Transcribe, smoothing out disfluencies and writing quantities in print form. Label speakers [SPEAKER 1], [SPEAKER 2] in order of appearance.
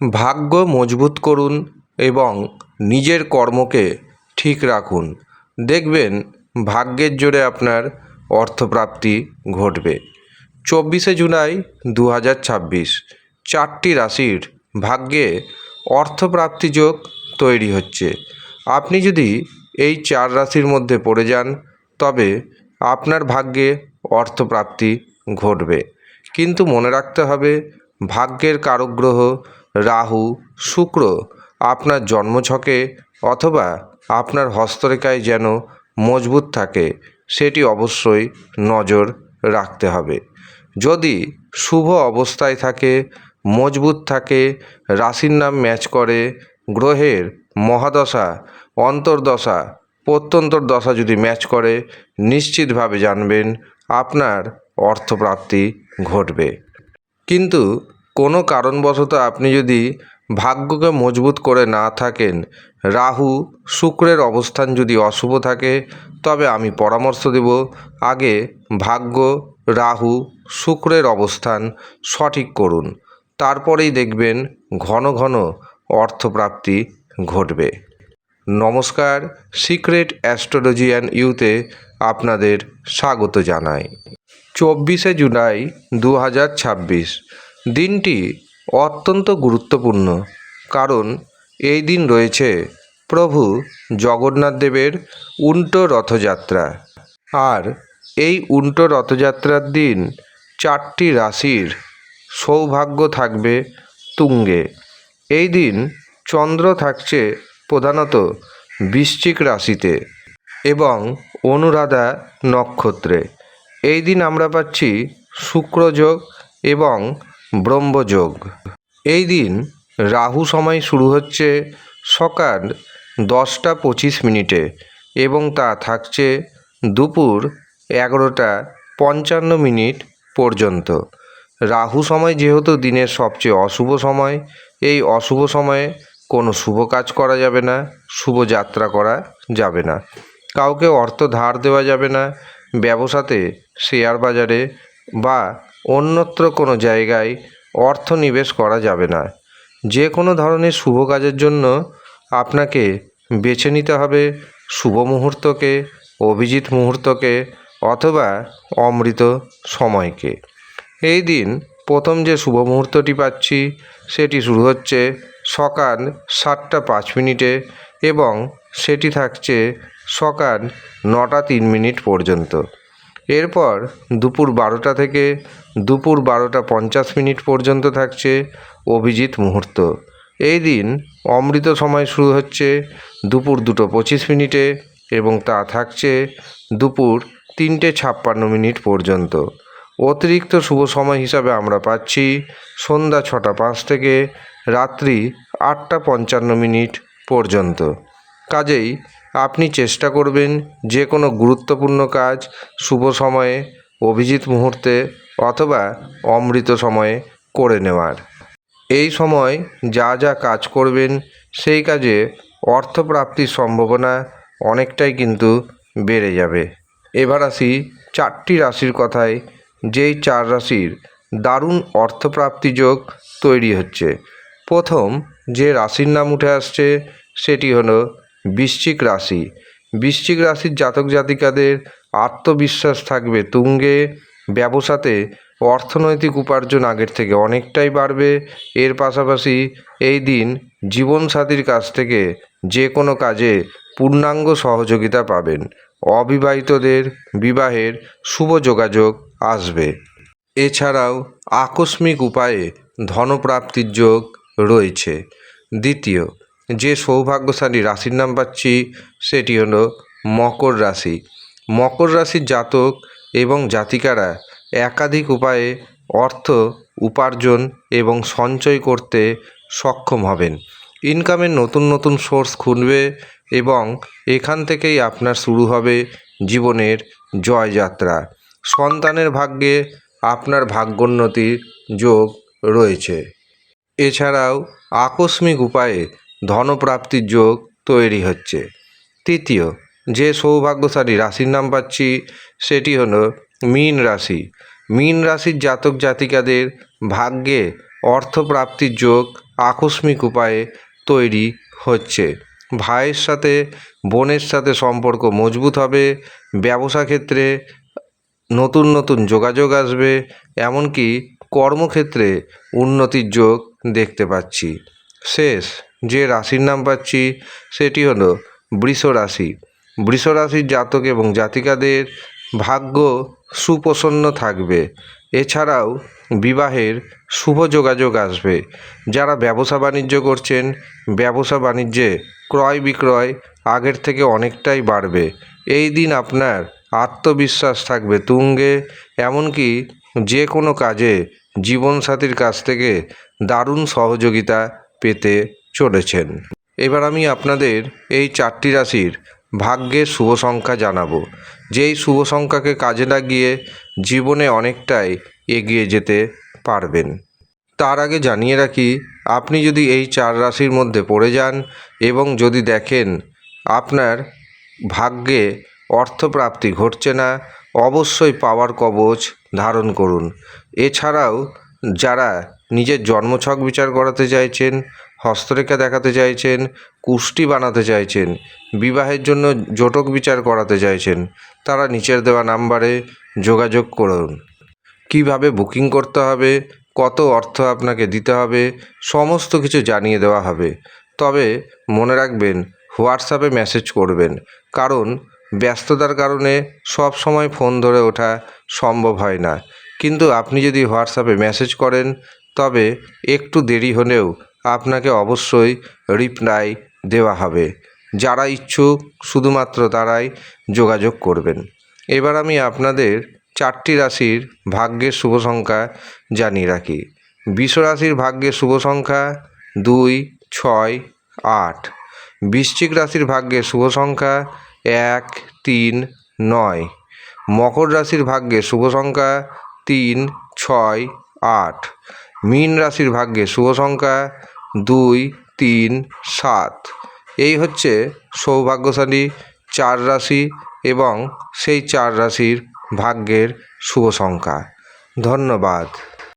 [SPEAKER 1] ভাগ্য মজবুত করুন এবং নিজের কর্মকে ঠিক রাখুন। দেখবেন ভাগ্যের জোরে আপনার অর্থপ্রাপ্তি ঘটবে। 24শে জুলাই 2026 4টি রাশির ভাগ্যে অর্থপ্রাপ্তি যোগ তৈরি হচ্ছে। আপনি যদি এই 4 রাশির মধ্যে পড়ে যান তবে আপনার ভাগ্যে অর্থপ্রাপ্তি ঘটবে। কিন্তু মনে রাখতে হবে, ভাগ্যের কারক গ্রহ রাহু, শুক্র আপনার জন্মছকে অথবা আপনার হস্তরেখায় যেন মজবুত থাকে, সেটি অবশ্যই নজর রাখতে হবে। যদি শুভ অবস্থায় থাকে, মজবুত থাকে, রাশির নাম ম্যাচ করে, গ্রহের মহাদশা, অন্তর্দশা, প্রত্যন্তর দশা যদি ম্যাচ করে, নিশ্চিতভাবে জানবেন আপনার অর্থপ্রাপ্তি ঘটবে। কিন্তু কোনো কারণবশত আপনি যদি ভাগ্যকে মজবুত করে না থাকেন, রাহু শুক্রের অবস্থান যদি অশুভ থাকে, তবে আমি পরামর্শ দেব আগে ভাগ্য, রাহু, শুক্রের অবস্থান সঠিক করুন। তারপরেই দেখবেন ঘন ঘন অর্থপ্রাপ্তি ঘটবে। নমস্কার, সিক্রেট অ্যাস্ট্রোলজি অ্যান্ড ইউতে আপনাদের স্বাগত জানাই। 24শে জুলাই 2026 দিনটি অত্যন্ত গুরুত্বপূর্ণ, কারণ এই দিন রয়েছে প্রভু জগন্নাথ দেবের উল্টো রথযাত্রা। আর এই উল্টো রথযাত্রার দিন 4টি রাশির সৌভাগ্য থাকবে তুঙ্গে। এই দিন চন্দ্র থাকছে প্রধানত বৃশ্চিক রাশিতে এবং অনুরাধা নক্ষত্রে। এই দিন আমরা পাচ্ছি শুক্রযোগ এবং ব্রহ্মযোগ। এই দিন রাহু সময় শুরু হচ্ছে সকাল 10টা 25 মিনিটে এবং তা থাকছে দুপুর 11টা 55 মিনিট পর্যন্ত। রাহু সময় যেহেতু দিনের সবচেয়ে অশুভ সময়, এই অশুভ সময়ে কোনো শুভ কাজ করা যাবে না, শুভ যাত্রা করা যাবে না, কাউকে অর্থ ধার দেওয়া যাবে না, ব্যবসাতে, শেয়ার বাজারে বা অন্যত্র কোনো জায়গায় অর্থ নিবেশ করা যাবে না। যে কোনো ধরনের শুভ কাজের জন্য আপনাকে বেছে নিতে হবে শুভ মুহূর্তকে, অভিজিৎ মুহূর্তকে অথবা অমৃত সময়কে। এই দিন প্রথম যে শুভ মুহূর্তটি পাচ্ছি সেটি শুরু হচ্ছে সকাল 7টা 5 মিনিটে এবং সেটি থাকছে সকাল 9টা 3 মিনিট পর্যন্ত। এরপর দুপুর 12টা থেকে দুপুর 12টা 50 মিনিট পর্যন্ত থাকছে অভিজিৎ মুহূর্ত। এই দিন অমৃত সময় শুরু হচ্ছে দুপুর 2টো 25 মিনিটে এবং তা থাকছে দুপুর 3টে 56 মিনিট পর্যন্ত। অতিরিক্ত শুভ সময় হিসাবে আমরা পাচ্ছি সন্ধ্যা 6টা 5 থেকে রাত্রি 8টা 55 মিনিট পর্যন্ত। কাজেই আপনি চেষ্টা করবেন যে কোনো গুরুত্বপূর্ণ কাজ শুভ সময়ে, অভিজিৎ মুহূর্তে অথবা অমৃত সময়ে করে নেওয়ার। এই সময় যা যা কাজ করবেন সেই কাজে অর্থপ্রাপ্তির সম্ভাবনা অনেকটাই কিন্তু বেড়ে যাবে। এবার আসি 4টি রাশির কথায়, যেই 4 রাশির দারুণ অর্থপ্রাপ্তি যোগ তৈরি হচ্ছে। প্রথম যে রাশির নাম উঠে আসছে সেটি হলো বৃশ্চিক রাশি। বৃশ্চিক রাশির জাতক জাতিকাদের আত্মবিশ্বাস থাকবে তুঙ্গে। ব্যবসাতে অর্থনৈতিক উপার্জন আগের থেকে অনেকটাই বাড়বে। এর পাশাপাশি এই দিন জীবনসাথীর কাছ থেকে যে কোনো কাজে পূর্ণাঙ্গ সহযোগিতা পাবেন। অবিবাহিতদের বিবাহের শুভ যোগাযোগ আসবে। এছাড়াও আকস্মিক উপায়ে ধনপ্রাপ্তির যোগ রয়েছে। দ্বিতীয় যে সৌভাগ্যশালী রাশির নাম পাচ্ছি সেটি হলো মকর রাশি। মকর রাশির জাতক এবং জাতিকারা একাধিক উপায়ে অর্থ উপার্জন এবং সঞ্চয় করতে সক্ষম হবেন। ইনকামের নতুন নতুন সোর্স খুলবে এবং এখান থেকেই আপনার শুরু হবে জীবনের জয়যাত্রা। সন্তানের ভাগ্যে আপনার ভাগ্যোন্নতির যোগ রয়েছে। এছাড়াও আকস্মিক উপায়ে ধনপ্রাপ্তির যোগ তৈরি হচ্ছে। তৃতীয় যে সৌভাগ্যশালী রাশির নাম পাচ্ছি সেটি হলো মীন রাশি। মীন রাশির জাতক জাতিকাদের ভাগ্যে অর্থপ্রাপ্তির যোগ আকস্মিক উপায়ে তৈরি হচ্ছে। ভাইয়ের সাথে বোনের সাথে সম্পর্ক মজবুত হবে। ব্যবসা ক্ষেত্রে নতুন নতুন যোগাযোগ আসবে, এমনকি কর্মক্ষেত্রে উন্নতির যোগ দেখতে পাচ্ছি। শেষ যে রাশির নাম পাচ্ছি সেটি হলো বৃষ রাশি। বৃষ রাশির জাতক এবং জাতিকাদের ভাগ্য সুপ্রসন্ন থাকবে। এছাড়াও বিবাহের শুভ যোগাযোগ আসবে। যারা ব্যবসা বাণিজ্য করছেন, ব্যবসা বাণিজ্যে ক্রয় বিক্রয় আগের থেকে অনেকটাই বাড়বে। এই দিন আপনার আত্মবিশ্বাস থাকবে তুঙ্গে, এমনকি যে কোনো কাজে জীবনসাথীর কাছ থেকে দারুণ সহযোগিতা পেতে চলেছেন। এবার আমি আপনাদের এই 4টি রাশির ভাগ্যের শুভ সংখ্যা জানাবো, যেই শুভ সংখ্যাকে কাজে লাগিয়ে জীবনে অনেকটাই এগিয়ে যেতে পারবেন। তার আগে জানিয়ে রাখি, আপনি যদি এই 4 রাশির মধ্যে পড়ে যান এবং যদি দেখেন আপনার ভাগ্যে অর্থপ্রাপ্তি ঘটছে না, অবশ্যই পাওয়ার কবচ ধারণ করুন। এছাড়াও যারা নিজের জন্মছক বিচার করাতে চাইছেন, হস্তরেখা দেখাতে চাইছেন, কুষ্টি বানাতে চাইছেন, বিবাহের জন্য জটক বিচার করাতে চাইছেন, তারা নিচের দেওয়া নাম্বারে যোগাযোগ করুন। কিভাবে বুকিং করতে হবে, কত অর্থ আপনাকে দিতে হবে, সমস্ত কিছু জানিয়ে দেওয়া হবে। তবে মনে রাখবেন, হোয়াটসঅ্যাপে মেসেজ করবেন, কারণ ব্যস্ততার কারণে সব সময় ফোন ধরে ওঠা সম্ভব হয় না। কিন্তু আপনি যদি হোয়াটসঅ্যাপে মেসেজ করেন, তবে একটু দেরি হলেও আপনাকে অবশ্যই রিপ্লাই দেওয়া হবে। যারা ইচ্ছুক শুধুমাত্র তারাই যোগাযোগ করবেন। এবার আমি আপনাদের 4টি রাশির ভাগ্যের শুভ সংখ্যা জানিয়ে রাখি। বৃষ রাশির ভাগ্যের শুভ সংখ্যা 2, 6, 8। বৃশ্চিক রাশির ভাগ্যের শুভ সংখ্যা 1, 3, 9। মকর রাশির ভাগ্যের শুভ সংখ্যা 3, 6, 8। মীন রাশির ভাগ্যের শুভ সংখ্যা 2, 3, 7। এই হচ্ছে সৌভাগ্যশালী 4 রাশি এবং সেই 4 রাশির ভাগ্যের শুভ সংখ্যা। ধন্যবাদ।